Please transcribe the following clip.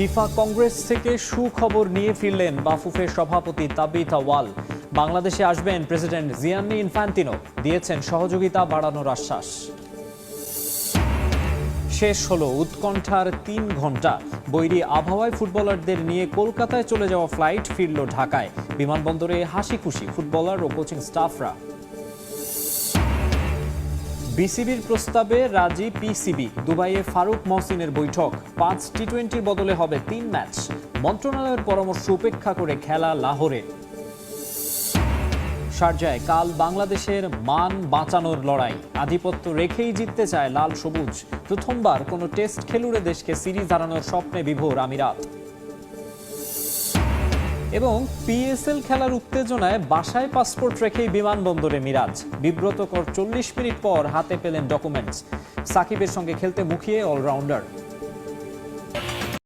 FIFA Congress থেকে সুখবর নিয়ে ফিরলেন বাফুফের সভাপতি তাবিথ আওয়াল। বাংলাদেশে আসবেন প্রেসিডেন্ট জিয়ান্নি ইনফ্যান্তিনো, দিয়েছেন সহযোগিতা বাড়ানোর আশ্বাস। শেষ হলো উৎকণ্ঠার ৩ ঘন্টা। বৈরী আবহাওয়ায় ফুটবলারদের নিয়ে কলকাতায় চলে যাওয়া ফ্লাইট ফিরল ঢাকায়। বিমানবন্দরে হাসি খুশি ফুটবলার ও কোচিং স্টাফরা। বিসিবির প্রস্তাবে রাজি পিসিবি। দুবাইয়ে ফারুক মহসিনের বৈঠক। 5 টি-20-র বদলে হবে 3 ম্যাচ। মন্ত্রণালয়ের পরামর্শ উপেক্ষা করে খেলা লাহোরে। শারজায় কাল বাংলাদেশের মান বাঁচানোর লড়াই। আধিপত্য রেখেই জিততে চায় লাল সবুজ। প্রথমবার কোনো টেস্ট খেলুড়ে দেশকে সিরিজ হারানোর স্বপ্নে বিভোর আমিরাত। এবং পিএসএল খেলার উত্তেজনায় বাসায় পাসপোর্ট রেখেই বিমানবন্দরে মিরাজ। বিব্রতকর 40 মিনিট পর হাতে পেলেন ডকুমেন্টস। সাকিবের সঙ্গে খেলতে মুখিয়ে অলরাউন্ডার।